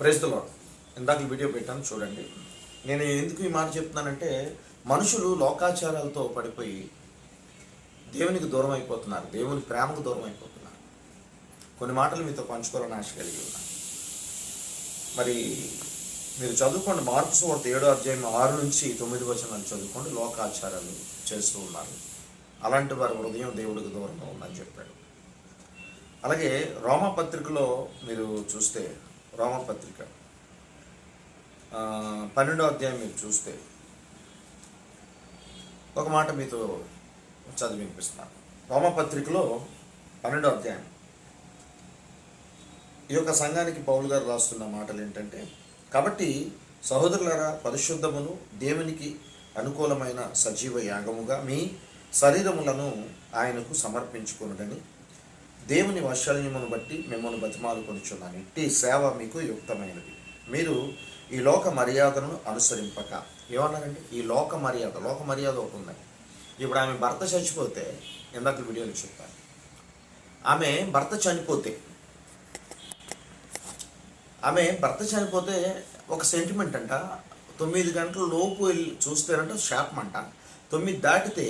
Praise the lord. ఇందాక video పెట్టాను చూడండి. నేను ఎందుకు ఈ మాట చెప్తున్నానంటే, మనుషులు లోకాచారాలతో పడిపోయి దేవునికి దూరం అయిపోతున్నారు, దేవుని ప్రేమకు దూరం అయిపోతున్నారు. కొన్ని మాటలు మీతో పంచుకోవాలని ఆశ కలిగి ఉన్నాను. మరి మీరు చదువుకోండి, మార్కు సువార్త 7వ అధ్యాయం 6 నుంచి 9 వచనాలు చదువుకోండి. లోకాచారాలు చేస్తూ ఉన్నారు, అలాంటి వారి హృదయం దేవుడికి దూరంగా ఉందని చెప్పాడు. అలాగే రోమపత్రికలో మీరు చూస్తే, రోమపత్రిక 12వ అధ్యాయం మీరు చూస్తే ఒక మాట మీతో చదివి వినిపిస్తున్నాను. రోమపత్రికలో 12వ అధ్యాయం ఈ యొక్క సంఘానికి పౌలు గారు రాస్తున్న మాటలు ఏంటంటే, కాబట్టి సహోదరులారా, పరిశుద్ధమును దేవునికి అనుకూలమైన సజీవ యాగముగా మీ శరీరములను ఆయనకు సమర్పించుకొనుడని దేవుని వాత్సల్యమును బట్టి మిమ్మల్ని బతిమాలు కొనుచున్నాను. ఇట్టి సేవ మీకు యుక్తమైనది. మీరు ఈ లోక మర్యాదను అనుసరింపక, ఏమన్నారండి? ఈ లోక మర్యాద ఒకటి ఉంది. ఇప్పుడు ఆమె భర్త చచ్చిపోతే, ఇందాక వీడియోలో చెప్పాను, ఆమె భర్త చనిపోతే ఒక సెంటిమెంట్ అంట. 9 గంటల లోపు వెళ్ళి చూస్తేనంట శాపం అంట. 9 దాటితే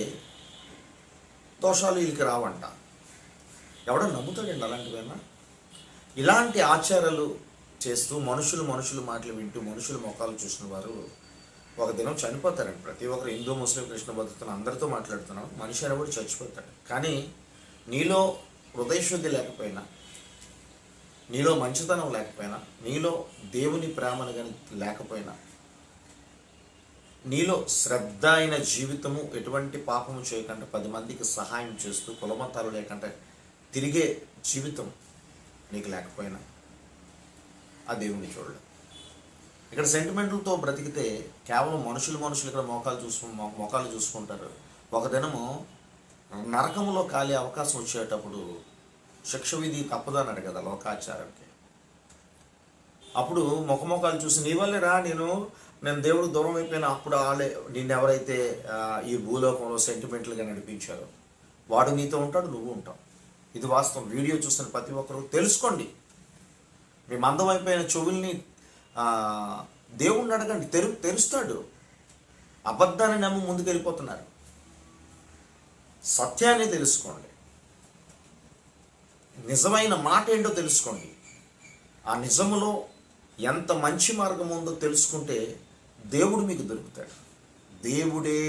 దోషాలు వీళ్ళకి రావంట. ఎవడో నమ్ముతాడండి అలాంటివైనా? ఇలాంటి ఆచారాలు చేస్తూ మనుషులు మాటలు వింటూ మనుషుల ముఖాలు చూసిన వారు ఒక దినం చనిపోతారండి. ప్రతి ఒక్కరు హిందూ, ముస్లిం, కృష్ణ బతుకుతున్న అందరితో మాట్లాడుతున్నాం. మనిషి అనేవాడు చచ్చిపోతాడు. కానీ నీలో హృదయశుద్ధి లేకపోయినా, నీలో మంచితనం లేకపోయినా, నీలో దేవుని ప్రేమను కానీ లేకపోయినా, నీలో శ్రద్ధ అయిన జీవితము, ఎటువంటి పాపము చేయకుండా 10 మందికి సహాయం చేస్తూ కులమతాలు లేకుండా తిరిగే జీవితం నీకు లేకపోయినా ఆ దేవుని చూడలేదు. ఇక్కడ సెంటిమెంట్లతో బ్రతికితే కేవలం మనుషులు ఇక్కడ మొఖాలు చూసుకుంటారు. ఒక దినము నరకములో కాలే అవకాశం వచ్చేటప్పుడు శిక్ష విధి తప్పదన్నాడు కదా లోకాచారానికి. అప్పుడు ముఖాలు చూసి నీ వల్లే రా నేను దేవుడు దూరం అయిపోయినా, అప్పుడు వాళ్ళే నిన్నెవరైతే ఈ భూలోకంలో సెంటిమెంట్లుగా నడిపించారో వాడు నీతో ఉంటాడు, నువ్వు ఉంటావు. ఇది వాస్తవం. వీడియో చూస్తున్న ప్రతి ఒక్కరు తెలుసుకోండి. మీ మందం అయిపోయిన చెవుల్ని దేవుణ్ణి అడగండి, తెరుస్తాడు. అబద్ధాన్ని నమ్మి ముందుకెళ్ళిపోతున్నారు. సత్యాన్ని తెలుసుకోండి, నిజమైన మాట ఏంటో తెలుసుకోండి. ఆ నిజములో ఎంత మంచి మార్గం ఉందో తెలుసుకుంటే దేవుడు మీకు దొరుకుతాడు. దేవుడే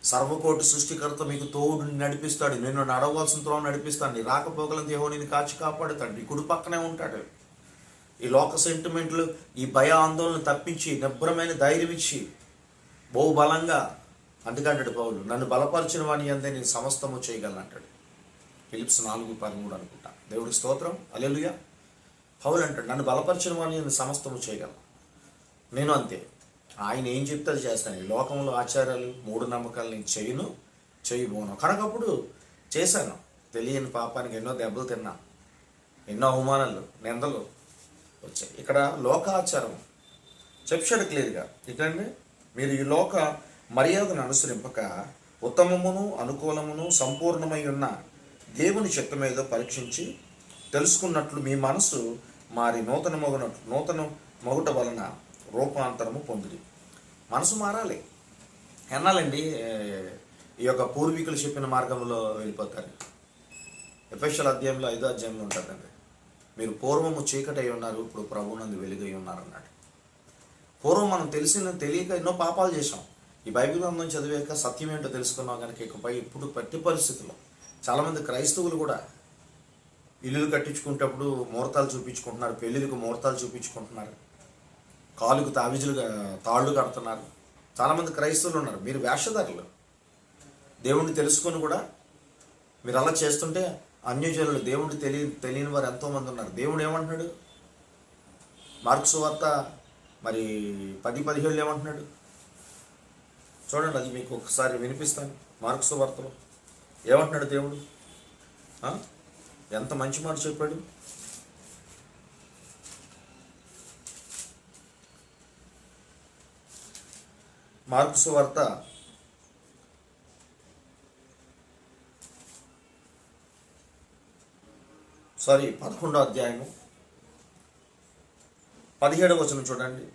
సర్వకోటి సృష్టికర్త మీకు తోడు నడిపిస్తాడు. నిన్ను నడవలసిన త్రోవ నడిపిస్తాడు. నీ రాకపోకలను దేవుడు నిన్ను కాచి కాపాడుతాడు. నీ కుడి పక్కనే ఉంటాడు. ఈ లోక సెంటిమెంట్లు, ఈ భయ ఆందోళన తప్పించి నిబ్బరమైన ధైర్యం ఇచ్చి బహుబలంగా, అందుకంటాడు పౌలు, నన్ను బలపరిచిన వాని అందే నేను సమస్తము చేయగలను అంటాడు. ఫిలిప్స్ 4:13 అనుకుంటా. దేవుడికి స్తోత్రం, హల్లెలూయా. పౌలు అంటాడు, నన్ను బలపరిచిన వాని నేను సమస్తము చేయగలను. నేను అంతే. ఆయన ఏం చెప్తే అది చేస్తాను. ఈ లోకంలో ఆచారాలు, మూఢనమ్మకాలు నేను చేయబోను. కనుకప్పుడు చేశాను. తెలియని పాపానికి ఎన్నో దెబ్బలు తిన్నా, ఎన్నో అవమానాలు, నిందలు వచ్చాయి. ఇక్కడ లోకాచారం చెప్పాడు క్లియర్గా. ఇకండి, మీరు ఈ లోక మర్యాదను అనుసరింపక ఉత్తమమును అనుకూలమును సంపూర్ణమై ఉన్న దేవుని చిత్తమేదో పరీక్షించి తెలుసుకున్నట్లు మీ మనసు మారి నూతన మగుట వలన రూపాంతరము పొందిడి. మనసు మారాలి. ఎన్నాలండి ఈ యొక్క పూర్వీకులు చెప్పిన మార్గంలో వెళ్ళిపోతారు. ఎఫెసీయుల అధ్యాయంలో 5వ అధ్యాయంలో ఉంటుందండి, మీరు పూర్వము చీకటి అయి ఉన్నారు, ఇప్పుడు ప్రభువునందు వెలుగై ఉన్నారు అన్నాడు. పూర్వం మనం తెలియక ఎన్నో పాపాలు చేసాం. ఈ బైబిల్ గ్రంథం చదివాక సత్యం ఏంటో తెలుసుకున్నాం కనుక ఇకపై ఇప్పుడు పట్టి పరిస్థితుల్లో చాలామంది క్రైస్తవులు కూడా ఇల్లులు కట్టించుకునేటప్పుడు ముహూర్తాలు చూపించుకుంటున్నారు, పెళ్ళిళ్ళకు ముహూర్తాలు చూపించుకుంటున్నారు, కాలుకు తాళ్ళు కడుతున్నారు. చాలామంది క్రైస్తవులు ఉన్నారు. మీరు వేషధారులు. దేవుణ్ణి తెలుసుకొని కూడా మీరు అలా చేస్తుంటే అన్యజనులు, దేవుడు తెలియని వారు ఎంతోమంది ఉన్నారు. దేవుడు ఏమంటున్నాడు? మార్కు సువార్త 10:17 ఏమంటున్నాడు చూడండి. అది మీకు ఒకసారి వినిపిస్తాను. మార్కు సువార్తలో ఏమంటున్నాడు దేవుడు? ఎంత మంచి మాట చెప్పాడు. మార్కు సువార్త 11వ అధ్యాయము 17వ వచనం చూడండి.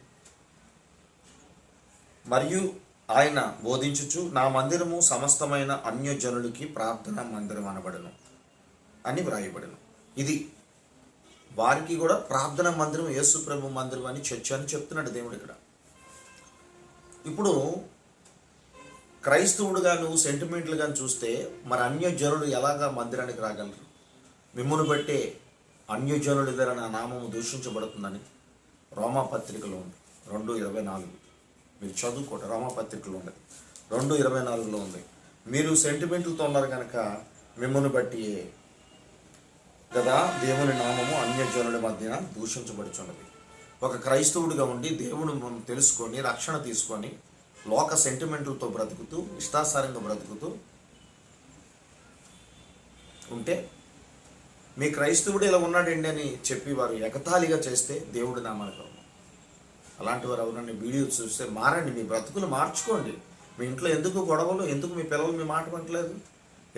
మరియు ఆయన బోధించుచు, నా మందిరము సమస్తమైన అన్యజనులకి ప్రార్థనా మందిరం అనబడను అని వ్రాయబడను. ఇది వారికి కూడా ప్రార్థనా మందిరం, యేసు ప్రభు మందిరం అని చర్చ అని చెప్తున్నాడు దేవుడు ఇక్కడ. ఇప్పుడు క్రైస్తవుడుగా నువ్వు సెంటిమెంట్లుగా చూస్తే మరి అన్యజనులు ఎలాగా మందిరానికి రాగలరు? మిమ్మును బట్టే అన్యజనుల దగ్గర నా నామము దూషించబడుతుందని రోమాపత్రికలో ఉంది 2:24. మీరు చదువుకోండి, రోమాపత్రికలో ఉంది 2:24లో ఉంది. మీరు సెంటిమెంట్లతో ఉన్నారు కనుక మిమ్మల్ని బట్టి కదా దేవుని నామము అన్యజనుల మధ్య దూషించబడుచున్నది. ఒక క్రైస్తవుడిగా ఉండి దేవుడు మనం తెలుసుకొని రక్షణ తీసుకొని లోక సెంటిమెంట్లతో బ్రతుకుతూ ఇష్టాసారంగా బ్రతుకుతూ ఉంటే మీ క్రైస్తవుడు ఇలా ఉన్నాడండి అని చెప్పి వారు ఎగతాళిగా చేస్తే దేవుడి నామానికి అలాంటి వారు ఎవరన్నా వీడియో చూస్తే మారండి, మీ బ్రతుకులు మార్చుకోండి. మీ ఇంట్లో ఎందుకు గొడవలు, ఎందుకు మీ పిల్లలు మీ మాట వినట్లేదు,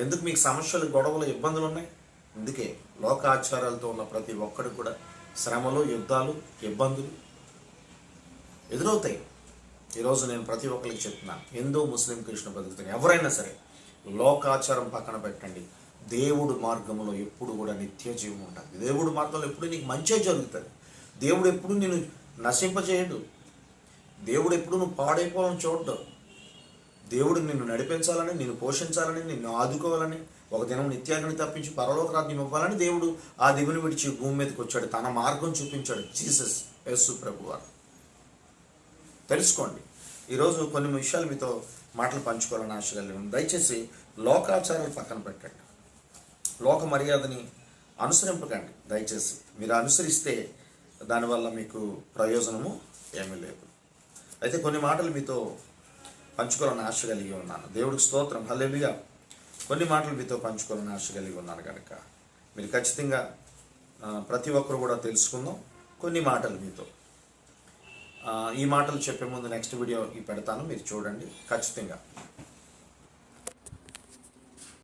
ఎందుకు మీకు సమస్యలు, గొడవలు, ఇబ్బందులు ఉన్నాయి? అందుకే లోకాచారాలతో ఉన్న ప్రతి ఒక్కడికి కూడా శ్రమలు, యుద్ధాలు, ఇబ్బందులు ఎదురవుతాయి. ఈరోజు నేను ప్రతి ఒక్కరికి చెప్తున్నాను, హిందూ, ముస్లిం, క్రిస్టియన్ బతుకుతాను, ఎవరైనా సరే లోకాచారం పక్కన పెట్టండి. దేవుడు మార్గంలో ఎప్పుడు కూడా నిత్య జీవం ఉంటుంది. దేవుడు మార్గంలో ఎప్పుడు నీకు మంచే జరుగుతుంది. దేవుడు ఎప్పుడు నేను నశింపజేయడు. దేవుడు ఎప్పుడు నువ్వు పాడైపోవాలని చూడడు. దేవుడు నిన్ను నడిపించాలని, నిన్ను పోషించాలని, నిన్ను ఆదుకోవాలని, ఒక దినం నిత్యాగ్ని తప్పించి పరలోక రాజ్యం ఇవ్వాలని దేవుడు ఆ దిగులు విడిచి భూమి మీదకి వచ్చాడు. తన మార్గం చూపించాడు జీసస్, యేసు ప్రభువారు. తెలుసుకోండి. ఈరోజు కొన్ని విషయాలు మీతో మాటలు పంచుకోవాలని ఆశ కలిగి ఉంది. దయచేసి లోకాచారాలు పక్కన పెట్టండి, లోక మర్యాదని అనుసరింపకండి. దయచేసి మీరు అనుసరిస్తే దానివల్ల మీకు ప్రయోజనము ఏమీ లేదు. అయితే కొన్ని మాటలు మీతో పంచుకోవాలని ఆశ కలిగి ఉన్నాను. దేవుడికి స్తోత్రం, హల్లెలూయా. కొన్ని మాటలు మీతో పంచుకోవాలని ఆశ కలిగి ఉన్నాను కనుక మీరు ఖచ్చితంగా ప్రతి ఒక్కరు కూడా తెలుసుకుందాం. కొన్ని మాటలు మీతో ఈ మాటలు చెప్పే ముందు నెక్స్ట్ వీడియో పెడతాను, మీరు చూడండి ఖచ్చితంగా.